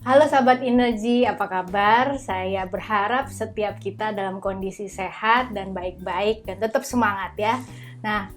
Halo sahabat Energi, apa kabar? Saya berharap setiap kita dalam kondisi sehat dan baik-baik dan tetap semangat ya. Nah,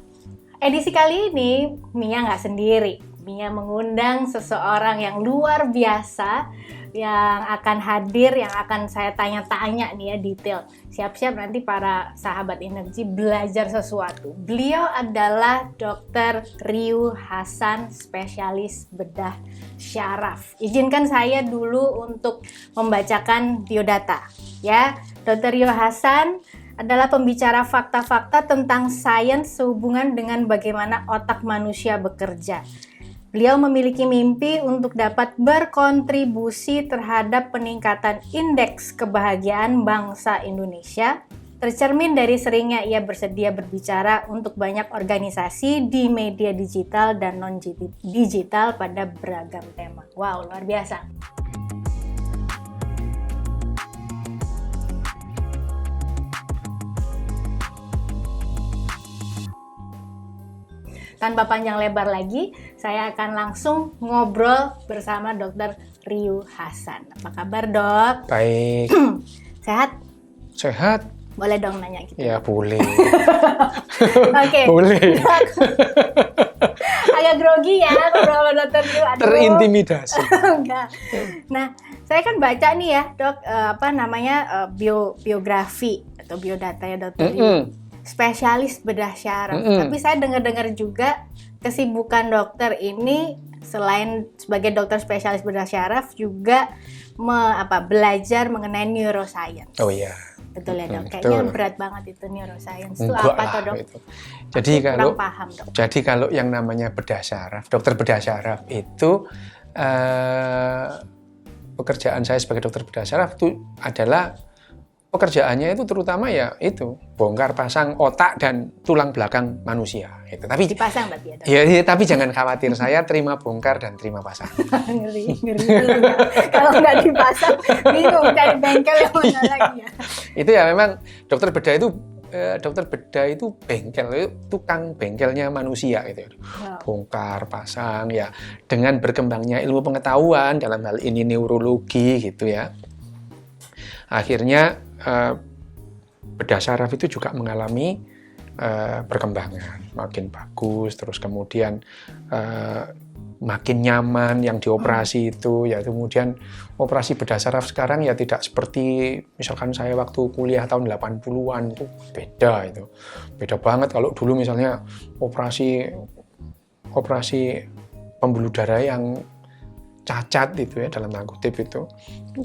edisi kali ini Mia nggak sendiri. Mia mengundang seseorang yang luar biasa yang akan hadir, yang akan saya tanya-tanya nih ya detail. Siap-siap nanti para sahabat Energi belajar sesuatu. Beliau adalah Dr. Ryu Hasan, spesialis bedah syaraf. Izinkan saya dulu untuk membacakan biodata ya. Dr. Ryu Hasan adalah pembicara fakta-fakta tentang sains sehubungan dengan bagaimana otak manusia bekerja. Beliau memiliki mimpi untuk dapat berkontribusi terhadap peningkatan indeks kebahagiaan bangsa Indonesia, tercermin dari seringnya ia bersedia berbicara untuk banyak organisasi di media digital dan non-digital pada beragam tema. Wow, luar biasa. Tanpa panjang lebar lagi, saya akan langsung ngobrol bersama Dr. Ryu Hasan. Apa kabar, Dok? Baik. Sehat? Sehat? Boleh dong nanya gitu? Ya, boleh. Oke. Boleh. Agak grogi ya ngobrol sama Dr. Ryu. Terintimidasi. Enggak. Nah, saya kan baca nih ya, Dok, biografi atau biodata ya Dr. Ryu. Spesialis bedah syaraf. Tapi saya dengar-dengar juga kesibukan dokter ini selain sebagai dokter spesialis bedah syaraf juga belajar mengenai neuroscience. Oh iya. Betul ya, Dok. Kayaknya berat banget itu neuroscience. Itu Enggak apa lah, tuh, Dok? itu. Jadi kurang paham, Dok. Jadi kalau yang namanya bedah syaraf, dokter bedah syaraf itu pekerjaan saya sebagai dokter bedah syaraf itu adalah pekerjaannya itu terutama ya itu bongkar pasang otak dan tulang belakang manusia itu. Tapi dipasang berarti ya, ya tapi jangan khawatir, saya terima bongkar dan terima pasang. ngeri ya. Kalau nggak dipasang bingung cari bengkel yang mana lagi ya. Itu ya memang dokter bedah itu bengkel, itu tukang bengkelnya manusia gitu. Wow. Bongkar pasang ya, dengan berkembangnya ilmu pengetahuan dalam hal ini neurologi gitu ya. Akhirnya bedah syaraf itu juga mengalami perkembangan makin bagus, terus kemudian makin nyaman yang dioperasi itu ya. Kemudian operasi bedah syaraf sekarang ya tidak seperti misalkan saya waktu kuliah tahun 80-an itu beda banget. Kalau dulu misalnya operasi pembuluh darah yang cacat itu ya, dalam tanda kutip itu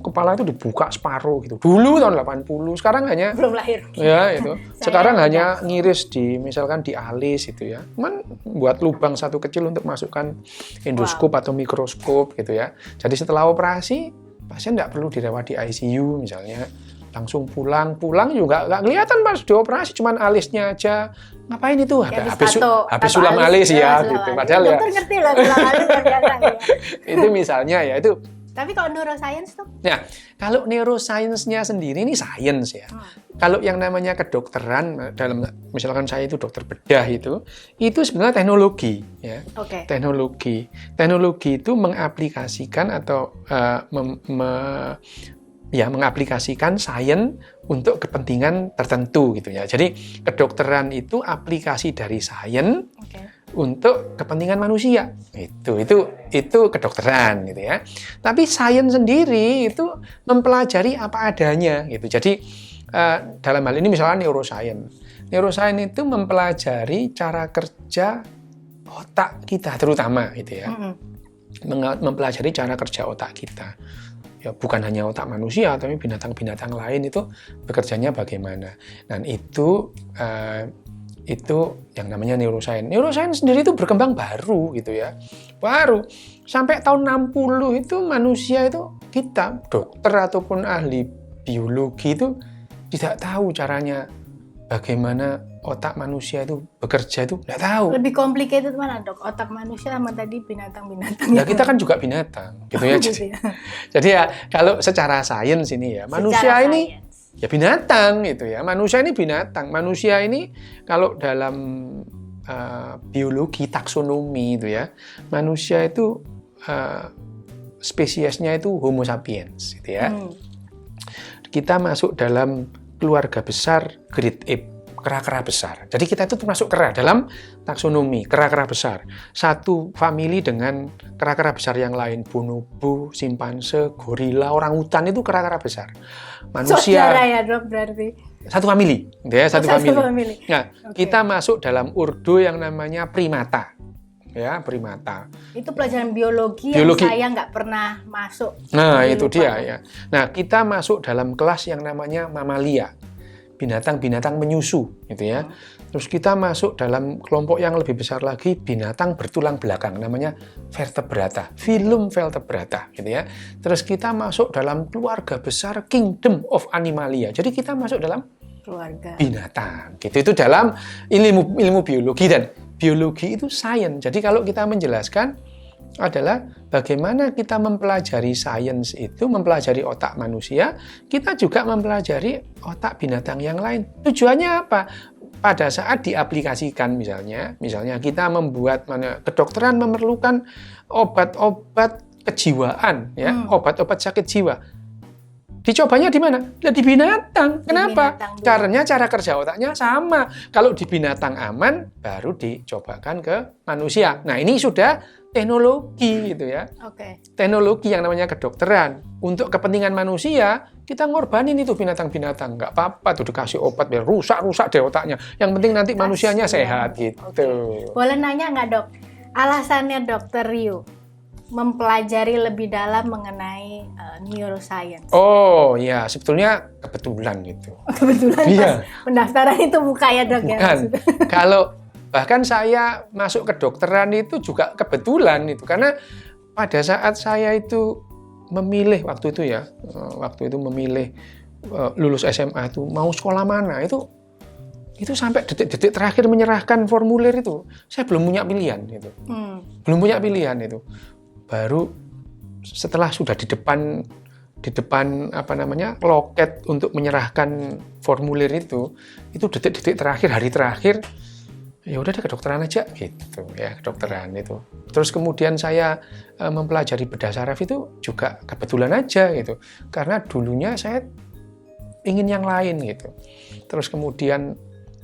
kepala itu dibuka separuh gitu. Dulu tahun 80, sekarang hanya belum lahir. Ya itu. Sekarang hanya ngiris misalkan di alis itu ya. Cuman buat lubang satu kecil untuk masukkan endoskop atau mikroskop gitu ya. Jadi setelah operasi pasien nggak perlu dirawat di ICU misalnya. Langsung pulang juga nggak kelihatan pas dioperasi, cuman alisnya aja. Ngapain itu? Habis sulam alis ya gitu. Padahal ya. Dokter ngerti lah sulam alis biasa ya. Itu misalnya ya itu. Tapi kalau neuroscience tuh? Ya, kalau neuroscience-nya sendiri ini sains ya. Kalau yang namanya kedokteran, dalam misalkan saya itu dokter bedah itu sebenarnya teknologi ya. Okay. Teknologi itu mengaplikasikan atau mengaplikasikan sains untuk kepentingan tertentu gitu ya. Jadi kedokteran itu aplikasi dari sains untuk kepentingan manusia. Itu kedokteran gitu ya. Tapi sains sendiri itu mempelajari apa adanya gitu. Jadi dalam hal ini misalnya neuroscience. Neuroscience itu mempelajari cara kerja otak kita terutama gitu ya. Mempelajari cara kerja otak kita. Ya, bukan hanya otak manusia, tapi binatang-binatang lain itu bekerjanya bagaimana. Dan itu yang namanya neuroscience. Neuroscience sendiri itu berkembang baru gitu ya. Baru. Sampai tahun 60 itu manusia itu, kita, dokter ataupun ahli biologi itu tidak tahu caranya bagaimana otak manusia itu bekerja itu nggak tahu. Lebih complicated mana, Dok? Otak manusia sama tadi binatang-binatang. Ya kita kan juga binatang, gitu ya. Jadi ya kalau secara sains ini ya, manusia ini ya binatang gitu ya. Manusia ini binatang. Manusia ini kalau dalam biologi taksonomi itu ya, manusia itu spesiesnya itu Homo sapiens, gitu ya. Kita masuk dalam keluarga besar Great Ape, kera-kera besar. Jadi kita itu termasuk kera dalam taksonomi, kera-kera besar. Satu famili dengan kera-kera besar yang lain, bonobo, simpanse, gorila, orangutan itu kera-kera besar. Manusia. Saudara ya Dok berarti. Satu famili, ya, satu famili. Nah, okay. Kita masuk dalam ordo yang namanya primata. Ya, primata. Itu pelajaran biologi yang saya nggak pernah masuk. Nah, itu dia ya. Nah, kita masuk dalam kelas yang namanya mamalia, binatang-binatang menyusu, gitu ya. Terus kita masuk dalam kelompok yang lebih besar lagi, binatang bertulang belakang, namanya vertebrata, filum vertebrata, gitu ya. Terus kita masuk dalam keluarga besar Kingdom of Animalia. Jadi kita masuk dalam keluarga binatang, gitu. Itu dalam ilmu biologi, dan biologi itu sains. Jadi kalau kita menjelaskan adalah bagaimana kita mempelajari sains itu, mempelajari otak manusia, kita juga mempelajari otak binatang yang lain. Tujuannya apa? Pada saat diaplikasikan misalnya kita membuat kedokteran memerlukan obat-obat kejiwaan, ya, obat-obat sakit jiwa. Dicobanya di mana? Di binatang. Kenapa? Karena cara kerja otaknya sama. Kalau di binatang aman, baru dicobakan ke manusia. Nah, ini sudah teknologi gitu ya. Teknologi yang namanya kedokteran. Untuk kepentingan manusia, kita ngorbanin itu binatang-binatang. Nggak apa-apa tuh dikasih obat, biar rusak-rusak deh otaknya. Yang penting nanti manusianya sehat gitu. Boleh nanya nggak Dok? Alasannya Dr. Ryu mempelajari lebih dalam mengenai neuroscience. Oh ya, sebetulnya kebetulan gitu. Kebetulan iya. Pendaftaran itu buka ya Dok? Bukan. Ya? Kalau bahkan saya masuk kedokteran itu juga kebetulan itu, karena pada saat saya itu memilih waktu itu memilih lulus SMA itu mau sekolah mana, itu sampai detik-detik terakhir menyerahkan formulir itu saya belum punya pilihan itu. Belum punya pilihan itu. Baru setelah sudah di depan loket untuk menyerahkan formulir itu detik-detik terakhir, hari terakhir, ya udah deh kedokteran aja gitu ya, kedokteran itu. Terus kemudian saya mempelajari bedah saraf itu juga kebetulan aja gitu, karena dulunya saya ingin yang lain gitu. Terus kemudian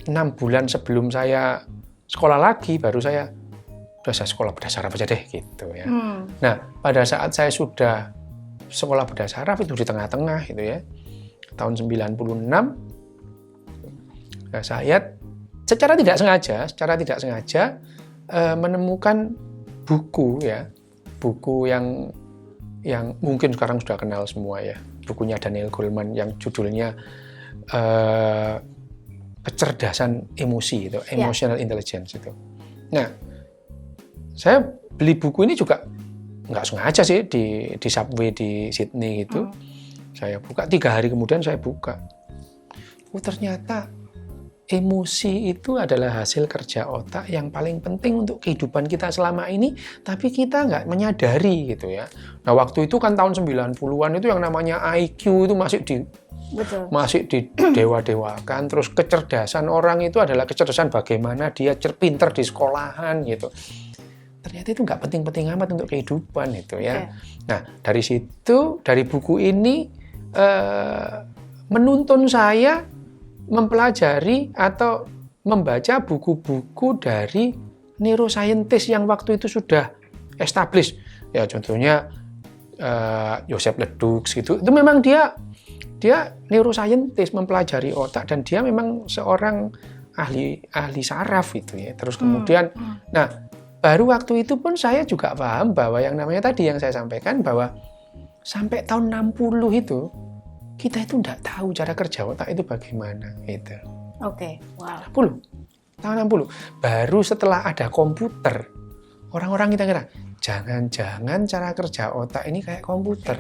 6 bulan sebelum saya sekolah lagi, baru saya sekolah bedah saraf aja deh gitu ya. Nah, pada saat saya sudah sekolah bedah saraf itu di tengah-tengah gitu ya, tahun 96, nah, saya secara tidak sengaja menemukan buku yang mungkin sekarang sudah kenal semua ya, bukunya Daniel Goleman yang judulnya kecerdasan emosi itu, emotional intelligence itu. Nah, saya beli buku ini juga nggak sengaja sih di subway di Sydney gitu. Saya buka, 3 hari kemudian saya buka. Ternyata emosi itu adalah hasil kerja otak yang paling penting untuk kehidupan kita selama ini, tapi kita nggak menyadari gitu ya. Nah, waktu itu kan tahun 90-an itu yang namanya IQ itu masih didewa-dewakan. Terus kecerdasan orang itu adalah kecerdasan bagaimana dia pinter di sekolahan gitu. Ternyata itu nggak penting-penting amat untuk kehidupan itu ya. Nah, dari situ, dari buku ini menuntun saya mempelajari atau membaca buku-buku dari neuroscientist yang waktu itu sudah established. Ya, contohnya Joseph Ledoux gitu. Itu memang dia neuroscientist, mempelajari otak, dan dia memang seorang ahli saraf itu ya. Terus kemudian nah, baru waktu itu pun saya juga paham bahwa yang namanya tadi yang saya sampaikan, bahwa sampai tahun 60 itu kita itu tidak tahu cara kerja otak itu bagaimana gitu. Wow. Tahun 60. Baru setelah ada komputer, orang-orang kita kira jangan-jangan cara kerja otak ini kayak komputer.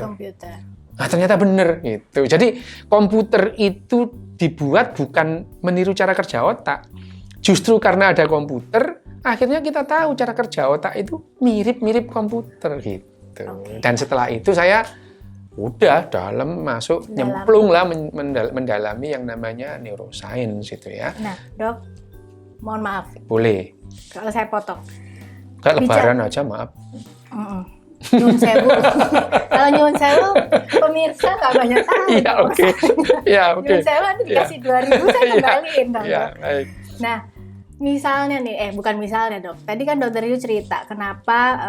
Nah, ternyata benar gitu. Jadi komputer itu dibuat bukan meniru cara kerja otak. Justru karena ada komputer, akhirnya kita tahu cara kerja otak itu mirip-mirip komputer gitu. Dan setelah itu saya udah nyemplung lah mendalami yang namanya neuroscience itu ya. Nah, Dok, mohon maaf. Boleh. Kalau saya potong. Kayak lebaran aja, maaf. Nyun sewu. Kalau nyun sewu, pemirsa nggak banyak tahu. Iya, oke. Ya, oke. Nyun sewu nanti dikasih 2.000 saya kembaliin dong, Iya, Dok. baik. Nah, misalnya nih, bukan misalnya, Dok. Tadi kan Dokter Ryu cerita kenapa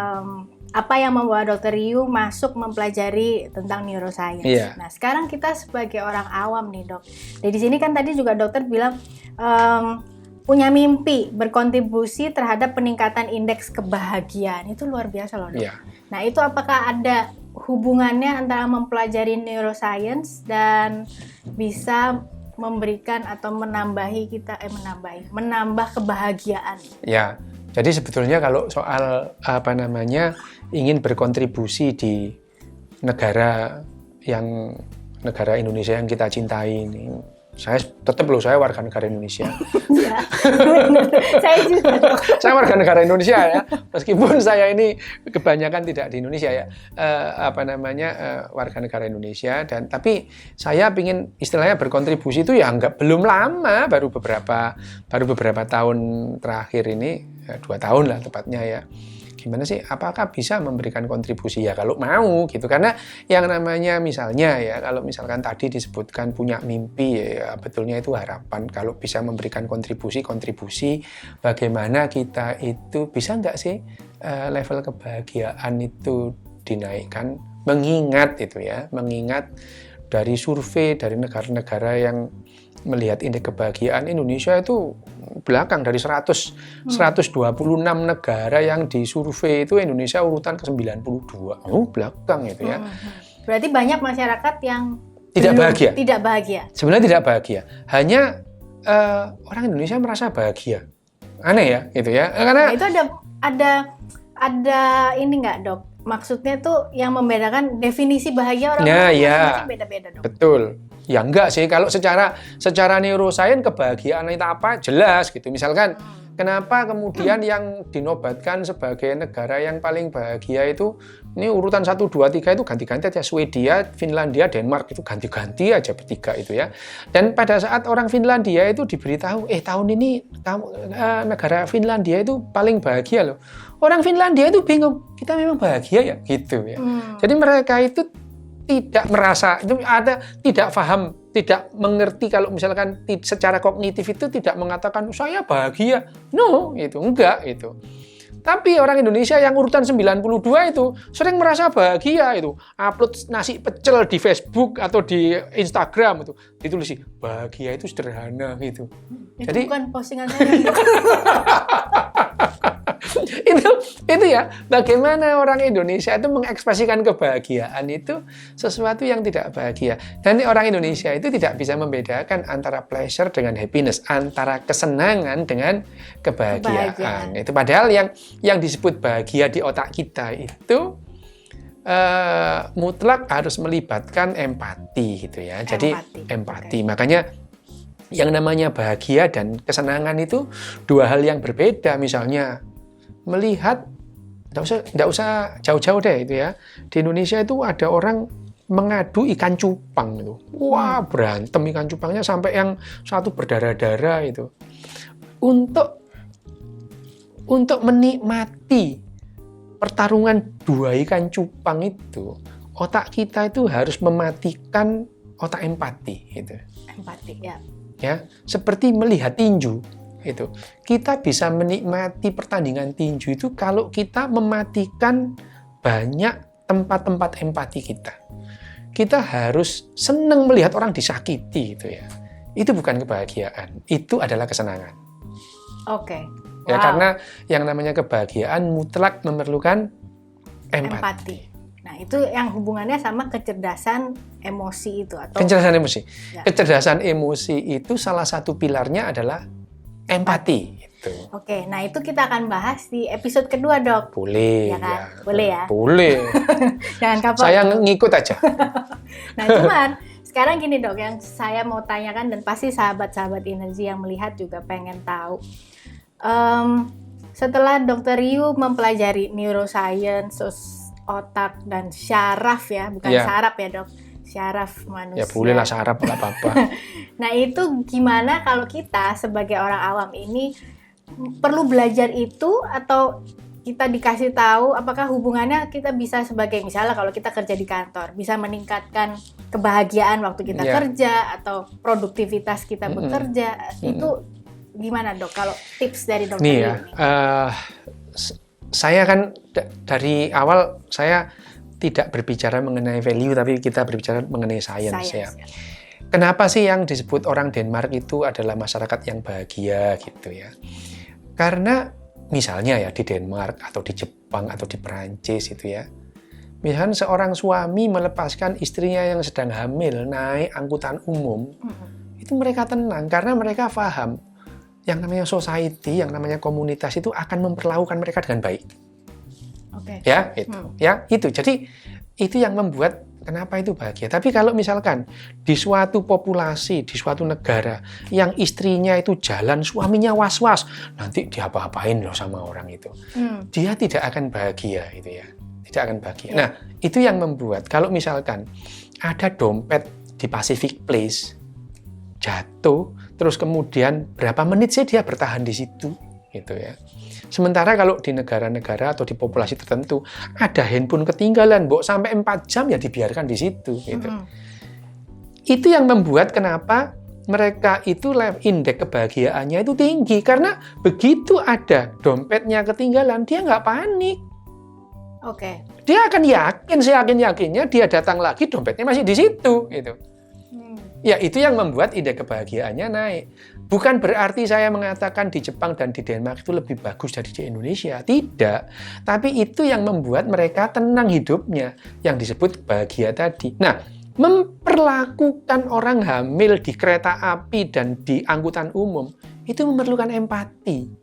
apa yang membawa Dokter Ryu masuk mempelajari tentang neuroscience. Iya. Nah, sekarang kita sebagai orang awam nih, Dok. Di sini kan tadi juga dokter bilang punya mimpi berkontribusi terhadap peningkatan indeks kebahagiaan. Itu luar biasa loh, Dok. Iya. Nah, itu apakah ada hubungannya antara mempelajari neuroscience dan bisa memberikan atau menambah kebahagiaan? Ya, jadi sebetulnya kalau soal ingin berkontribusi di negara Indonesia yang kita cintai ini, saya warga negara Indonesia. Ya, saya juga. Saya warga negara Indonesia ya, meskipun saya ini kebanyakan tidak di Indonesia ya, warga negara Indonesia, tapi saya ingin istilahnya berkontribusi itu ya belum lama, baru beberapa tahun terakhir ini, 2 tahun lah tepatnya ya. Gimana sih, apakah bisa memberikan kontribusi ya kalau mau gitu, karena yang namanya misalnya ya, kalau misalkan tadi disebutkan punya mimpi ya, betulnya itu harapan. Kalau bisa memberikan kontribusi bagaimana kita itu bisa nggak sih level kebahagiaan itu dinaikkan, mengingat dari survei dari negara-negara yang melihat indeks kebahagiaan Indonesia itu belakang dari 126 negara yang disurvei itu Indonesia urutan ke-92. Belakang itu ya. Berarti banyak masyarakat yang tidak bahagia. Sebenarnya tidak bahagia. Hanya orang Indonesia merasa bahagia. Aneh ya, gitu ya. Karena itu ada ini nggak, Dok? Maksudnya tuh yang membedakan definisi bahagia orang-orang masing-masing beda-beda, Dok. Betul. Ya enggak sih, kalau secara neuroscience kebahagiaan itu apa? Jelas gitu. Misalkan kenapa kemudian yang dinobatkan sebagai negara yang paling bahagia itu ini urutan 1, 2, 3 itu ganti-ganti aja, Swedia, Finlandia, Denmark itu ganti-ganti aja bertiga itu ya. Dan pada saat orang Finlandia itu diberitahu, tahun ini negara Finlandia itu paling bahagia loh. Orang Finlandia itu bingung, kita memang bahagia ya gitu ya. Jadi mereka itu tidak merasa, tidak paham, tidak mengerti kalau misalkan secara kognitif itu tidak mengatakan saya bahagia. No, itu enggak itu. Tapi orang Indonesia yang urutan 92 itu sering merasa bahagia itu. Upload nasi pecel di Facebook atau di Instagram itu ditulis bahagia itu sederhana gitu. Itu jadi bukan postingan saya. itu ya, bagaimana orang Indonesia itu mengekspresikan kebahagiaan itu sesuatu yang tidak bahagia. Dan orang Indonesia itu tidak bisa membedakan antara pleasure dengan happiness, antara kesenangan dengan kebahagiaan. Itu padahal yang disebut bahagia di otak kita itu mutlak harus melibatkan empati gitu ya. Jadi empati. Okay. Makanya yang namanya bahagia dan kesenangan itu 2 hal yang berbeda. Misalnya melihat, nggak usah jauh-jauh deh itu ya. Di Indonesia itu ada orang mengadu ikan cupang itu. Wah, berantem ikan cupangnya sampai yang satu berdarah-darah itu. Untuk menikmati pertarungan 2 ikan cupang itu, otak kita itu harus mematikan otak empati gitu. Empati ya. Ya, seperti melihat tinju. Itu kita bisa menikmati pertandingan tinju itu kalau kita mematikan banyak tempat-tempat empati kita. Kita harus senang melihat orang disakiti gitu ya. Itu bukan kebahagiaan, itu adalah kesenangan. Oke. Ya, karena yang namanya kebahagiaan mutlak memerlukan empati. Nah, itu yang hubungannya sama kecerdasan emosi itu atau kecerdasan emosi. Ya. Kecerdasan emosi itu salah satu pilarnya adalah empati itu. Oke, nah itu kita akan bahas di episode kedua, Dok. Boleh, ya kan? Ya. Boleh ya? Boleh. Jangan kapok. Saya ngikut aja. Nah, cuman sekarang gini, Dok, yang saya mau tanyakan dan pasti sahabat-sahabat Energi yang melihat juga pengen tahu. Setelah Dokter Ryu mempelajari neuroscience, otak dan syaraf ya, bukan saraf ya, Dok. Syaraf manusia. Ya bolehlah syaraf, nggak apa-apa. Nah itu gimana kalau kita sebagai orang awam ini perlu belajar itu atau kita dikasih tahu apakah hubungannya kita bisa sebagai misalnya kalau kita kerja di kantor bisa meningkatkan kebahagiaan waktu kita kerja atau produktivitas kita bekerja itu gimana dok kalau tips dari dokter nih ini? Saya kan dari awal saya tidak berbicara mengenai value tapi kita berbicara mengenai science ya. Kenapa sih yang disebut orang Denmark itu adalah masyarakat yang bahagia gitu ya? Karena misalnya ya di Denmark atau di Jepang atau di Perancis itu ya, misalnya seorang suami melepaskan istrinya yang sedang hamil naik angkutan umum, itu mereka tenang karena mereka paham yang namanya society, yang namanya komunitas itu akan memperlakukan mereka dengan baik. Ya, itu. Ya, itu. Jadi itu yang membuat kenapa itu bahagia. Tapi kalau misalkan di suatu populasi, di suatu negara yang istrinya itu jalan, suaminya was-was, nanti diapa-apain loh sama orang itu. Dia tidak akan bahagia itu ya. Tidak akan bahagia. Nah, itu yang membuat kalau misalkan ada dompet di Pacific Place jatuh, terus kemudian berapa menit sih dia bertahan di situ gitu ya. Sementara kalau di negara-negara atau di populasi tertentu ada handphone ketinggalan, sampai 4 jam ya dibiarkan di situ gitu. Itu yang membuat kenapa mereka itu indeks kebahagiaannya itu tinggi karena begitu ada dompetnya ketinggalan dia nggak panik. Dia akan yakin, seyakin-yakinnya dia datang lagi dompetnya masih di situ gitu. Ya itu yang membuat indeks kebahagiaannya naik. Bukan berarti saya mengatakan di Jepang dan di Denmark itu lebih bagus dari di Indonesia. Tidak. Tapi itu yang membuat mereka tenang hidupnya. Yang disebut bahagia tadi. Nah, memperlakukan orang hamil di kereta api dan di angkutan umum itu memerlukan empati.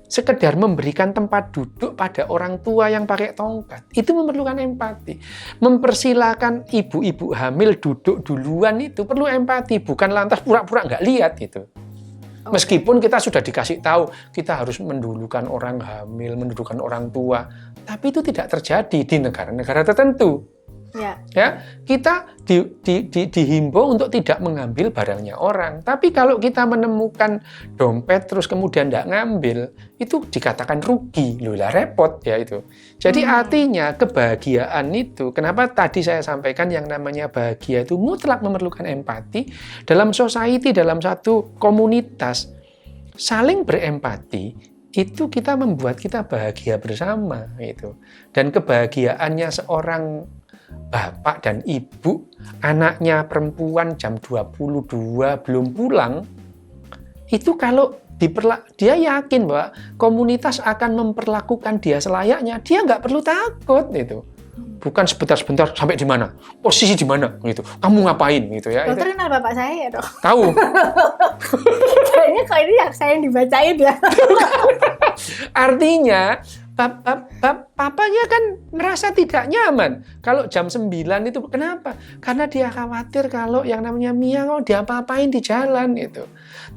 Sekedar memberikan tempat duduk pada orang tua yang pakai tongkat, itu memerlukan empati. Mempersilahkan ibu-ibu hamil duduk duluan itu perlu empati, bukan lantas pura-pura nggak lihat itu. Meskipun kita sudah dikasih tahu, kita harus mendulukan orang hamil, mendulukan orang tua, tapi itu tidak terjadi di negara-negara tertentu. Ya, kita dihimbau untuk tidak mengambil barangnya orang. Tapi kalau kita menemukan dompet terus kemudian tidak ngambil, itu dikatakan rugi, lah repot ya itu. Jadi artinya kebahagiaan itu, kenapa tadi saya sampaikan yang namanya bahagia itu mutlak memerlukan empati dalam society, dalam satu komunitas saling berempati. Itu kita membuat kita bahagia bersama itu. Dan kebahagiaannya seorang bapak dan ibu, anaknya perempuan jam 22 belum pulang, itu kalau dia yakin bahwa komunitas akan memperlakukan dia selayaknya, dia nggak perlu takut itu. Bukan sebentar-sebentar sampai di mana, posisi di mana gitu, kamu ngapain gitu ya. Dokter kenal bapak saya ya dok? Tahu. Kayaknya kalau ini yang saya dibacain ya. Artinya papanya kan merasa tidak nyaman kalau jam 9 itu. Kenapa? Karena dia khawatir kalau yang namanya Mia diapa-apain di jalan itu.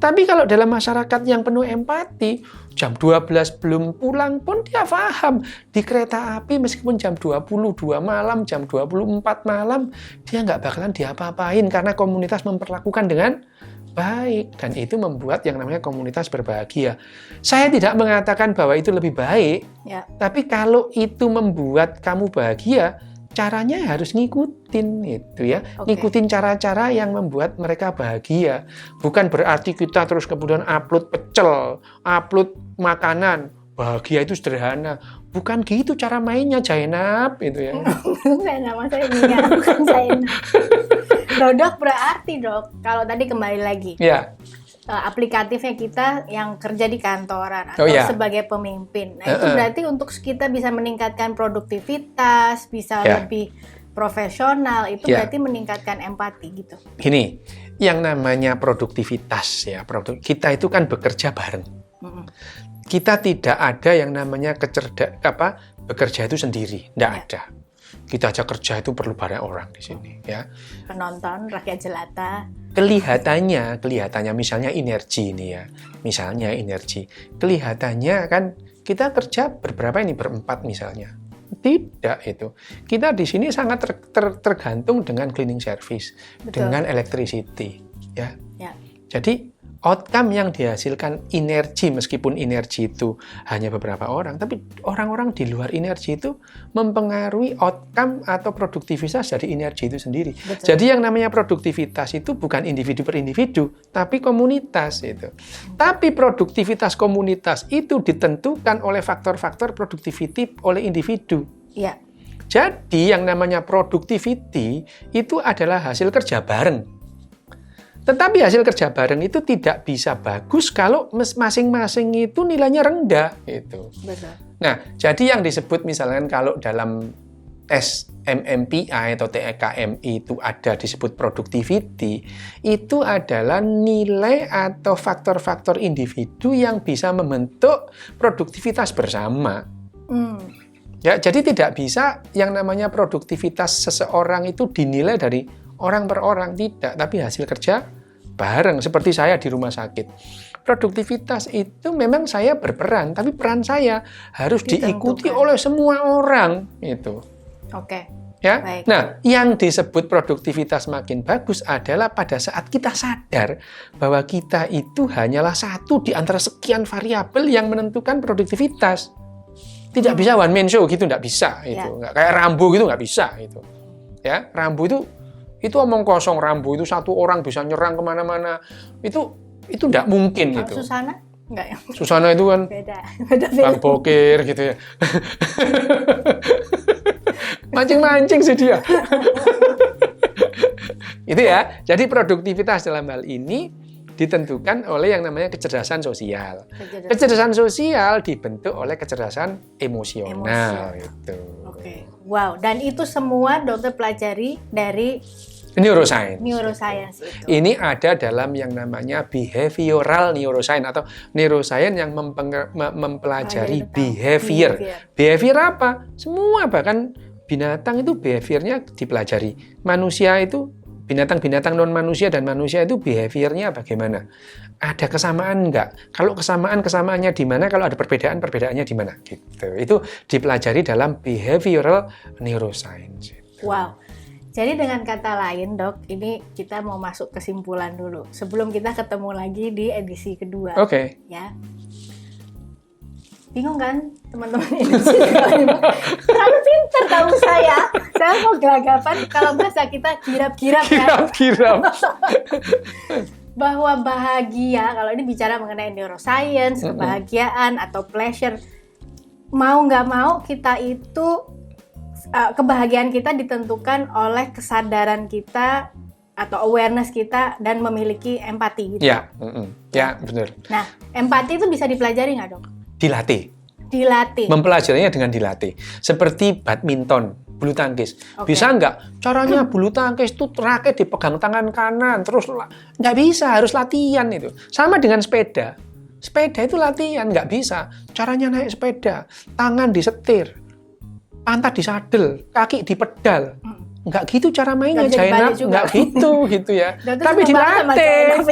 Tapi kalau dalam masyarakat yang penuh empati, jam 12 belum pulang pun dia paham. Di kereta api meskipun jam 22 malam, jam 24 malam, dia nggak bakalan diapa-apain karena komunitas memperlakukan dengan baik, dan itu membuat yang namanya komunitas berbahagia. Saya tidak mengatakan bahwa itu lebih baik, tapi kalau itu membuat kamu bahagia, caranya harus ngikutin itu ya, ngikutin cara-cara yang membuat mereka bahagia. Bukan berarti kita terus kemudian upload pecel, upload makanan. Bahagia itu sederhana, bukan gitu cara mainnya Jainab itu ya. Nama saya Mia, bukan Jainab. Dok, berarti dok, kalau tadi kembali lagi, aplikatifnya kita yang kerja di kantoran atau sebagai pemimpin, nah itu berarti untuk kita bisa meningkatkan produktivitas, bisa lebih profesional, itu berarti meningkatkan empati gitu. Gini, yang namanya produktivitas ya, kita itu kan bekerja bareng. Kita tidak ada yang namanya bekerja itu sendiri, tidak ada. Kita aja kerja itu perlu banyak orang di sini ya. Penonton, rakyat jelata. Kelihatannya misalnya energi ini ya. Misalnya energi. Kelihatannya kan kita kerja berempat misalnya. Tidak itu. Kita di sini sangat tergantung dengan cleaning service, dengan electricity ya. Jadi outcome yang dihasilkan energi, meskipun energi itu hanya beberapa orang, tapi orang-orang di luar energi itu mempengaruhi outcome atau produktivitas dari energi itu sendiri. Betul. Jadi yang namanya produktivitas itu bukan individu per individu, tapi komunitas itu. Tapi produktivitas komunitas itu ditentukan oleh faktor-faktor productivity oleh individu. Iya. Jadi yang namanya productivity itu adalah hasil kerja bareng. Tetapi hasil kerja bareng itu tidak bisa bagus kalau masing-masing itu nilainya rendah. Gitu. Betul. Nah, jadi yang disebut misalkan kalau dalam tes MMPI atau TEKMI itu ada disebut productivity, itu adalah nilai atau faktor-faktor individu yang bisa membentuk produktivitas bersama. Ya, jadi tidak bisa yang namanya produktivitas seseorang itu dinilai dari orang per orang, tidak, tapi hasil kerja bareng. Seperti saya di rumah sakit. Produktivitas itu memang saya berperan, tapi peran saya harus diikuti oleh semua orang. Itu. Oke. Ya. Baik. Nah, yang disebut produktivitas makin bagus adalah pada saat kita sadar bahwa kita itu hanyalah satu di antara sekian variabel yang menentukan produktivitas. Tidak bisa one man show gitu, nggak bisa. Itu. Nggak kayak Rambo gitu, nggak bisa. Itu. Ya, Rambo itu omong kosong. Rambo itu satu orang bisa nyerang kemana-mana. Itu nggak mungkin gitu. Susana? Enggak ya? Susana itu kan beda. Bang Bokir gitu ya. Mancing-mancing sih dia. Itu ya. Jadi produktivitas dalam hal ini ditentukan oleh yang namanya kecerdasan sosial. Kecerdasan sosial dibentuk oleh kecerdasan emosional. Gitu. Oke. Wow, dan itu semua dokter pelajari dari Neuroscience itu. Ini ada dalam yang namanya behavioral neuroscience atau neuroscience yang mempelajari behavior. Behavior apa? Semua, bahkan binatang itu behaviornya dipelajari. Manusia itu, binatang-binatang non-manusia dan manusia itu behaviornya bagaimana? Ada kesamaan nggak? Kalau kesamaannya di mana? Kalau ada perbedaannya di mana? Gitu. Itu dipelajari dalam behavioral neuroscience. Wow. Jadi dengan kata lain, Dok, ini kita mau masuk kesimpulan dulu. Sebelum kita ketemu lagi di edisi kedua. Oke. Ya. Bingung kan teman-teman edisi kedua? Terlalu pinter tahu saya. Saya mau gelagapan kalau bahasa kita kirap-kirap kan. Kirap-kirap. Bahwa bahagia, kalau ini bicara mengenai neuroscience, kebahagiaan atau pleasure, mau nggak mau kita itu kebahagiaan kita ditentukan oleh kesadaran kita atau awareness kita dan memiliki empati gitu. Ya, ya benar. Nah, empati itu bisa dipelajari nggak, Dok? Dilatih. Mempelajarinya dengan dilatih. Seperti badminton, bulu tangkis. Okay. Bisa nggak? Caranya bulu tangkis itu raket dipegang tangan kanan, terus nggak bisa, harus latihan itu. Sama dengan sepeda. Sepeda itu latihan, nggak bisa. Caranya naik sepeda, tangan disetir, pantat disadel, kaki dipedal. Nggak gitu cara mainnya, Jainab. Nggak gitu ya. Tapi dilatih.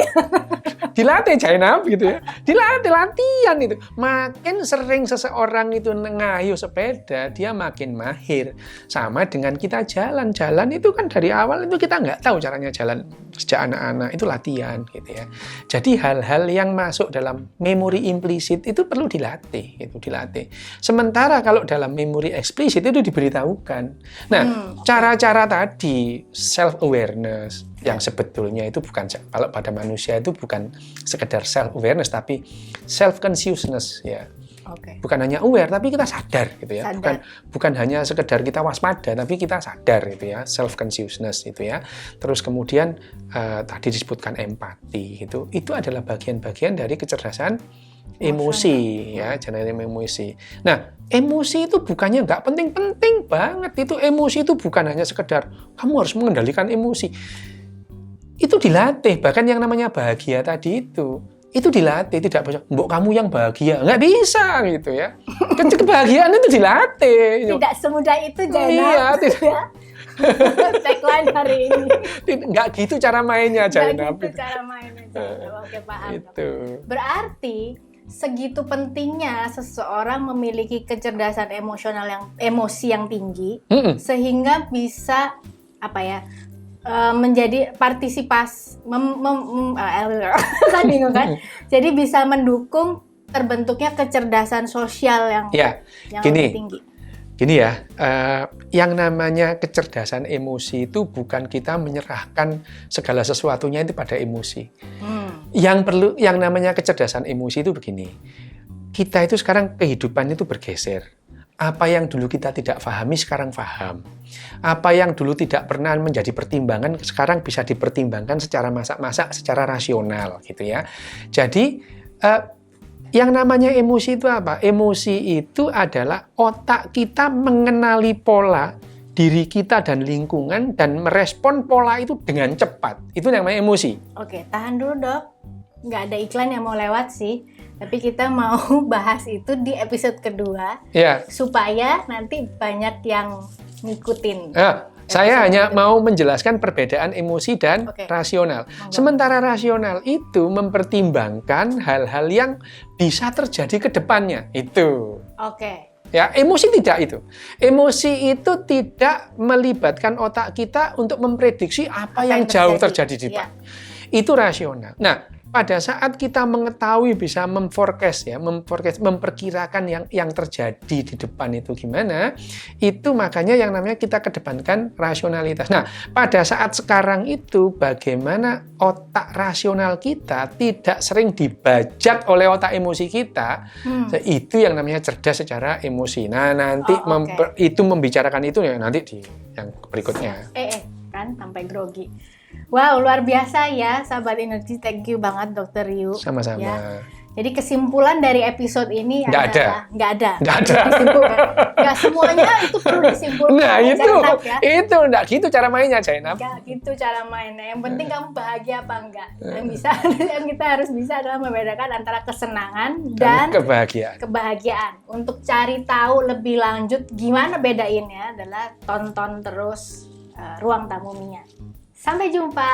Dilatih Jainab gitu ya. Dilatih, latihan itu. Makin sering seseorang itu ngayuh sepeda, dia makin mahir. Sama dengan kita jalan. Jalan itu kan dari awal itu kita nggak tahu caranya jalan sejak anak-anak. Itu latihan gitu ya. Jadi hal-hal yang masuk dalam memori implisit itu perlu dilatih. Sementara kalau dalam memori eksplisit itu diberitahukan. Nah, cara-cara tadi self-awareness yang sebetulnya itu bukan, kalau pada manusia itu bukan sekedar self-awareness tapi self-consciousness ya. Okay. Bukan hanya aware tapi kita sadar gitu ya. Bukan hanya sekedar kita waspada tapi kita sadar gitu ya, self-consciousness itu ya. Terus kemudian tadi disebutkan empati itu adalah bagian-bagian dari kecerdasan emosi ya, generasi emosi. Nah, emosi itu bukannya nggak penting-penting banget. Itu emosi itu bukan hanya sekedar kamu harus mengendalikan emosi. Itu dilatih. Bahkan yang namanya bahagia tadi itu dilatih. Tidak bisa, mbok kamu yang bahagia. Nggak bisa gitu ya. Kebahagiaan itu dilatih. Tidak semudah itu, Jainab. Iya, tagline hari ini. Nggak gitu cara mainnya, Jainab. Nggak gitu cara mainnya, Jainab. Oke, paham. Itu. Berarti segitu pentingnya seseorang memiliki kecerdasan emosi yang tinggi sehingga bisa menjadi kan bingung kan? Jadi bisa mendukung terbentuknya kecerdasan sosial yang lebih tinggi. Gini ya, yang namanya kecerdasan emosi itu bukan kita menyerahkan segala sesuatunya itu pada emosi. Yang namanya kecerdasan emosi itu begini. Kita itu sekarang kehidupan itu bergeser. Apa yang dulu kita tidak pahami sekarang paham. Apa yang dulu tidak pernah menjadi pertimbangan sekarang bisa dipertimbangkan secara masak-masak, secara rasional gitu ya. Jadi yang namanya emosi itu apa? Emosi itu adalah otak kita mengenali pola diri kita dan lingkungan dan merespon pola itu dengan cepat. Itu namanya emosi. Oke, tahan dulu dok. Nggak ada iklan yang mau lewat sih. Tapi kita mau bahas itu di episode kedua. Supaya nanti banyak yang ngikutin. Saya hanya mau menjelaskan perbedaan emosi dan rasional. Sementara rasional itu mempertimbangkan hal-hal yang bisa terjadi ke depannya. Itu. Ya, emosi tidak itu. Emosi itu tidak melibatkan otak kita untuk memprediksi apa yang jauh terjadi di depan. Itu rasional. Nah, pada saat kita mengetahui bisa memperkirakan yang terjadi di depan itu gimana, itu makanya yang namanya kita kedepankan rasionalitas. Nah, pada saat sekarang itu bagaimana otak rasional kita tidak sering dibajak oleh otak emosi kita, itu yang namanya cerdas secara emosi. Nah, nanti itu membicarakan itu ya nanti di yang berikutnya. Kan sampai grogi. Wow, luar biasa ya, sahabat Energi. Thank you banget, Dr. Yu. Sama-sama. Ya. Jadi kesimpulan dari episode ini nggak ada. Nggak semuanya itu perlu disimpulkan. Nah, itu nggak gitu cara mainnya, Zainab. Nggak gitu cara mainnya. Yang penting kamu bahagia apa enggak. Yang kita harus bisa adalah membedakan antara kesenangan dan kebahagiaan. Untuk cari tahu lebih lanjut gimana bedainnya adalah tonton terus Ruang Tamu Mia. Sampai jumpa.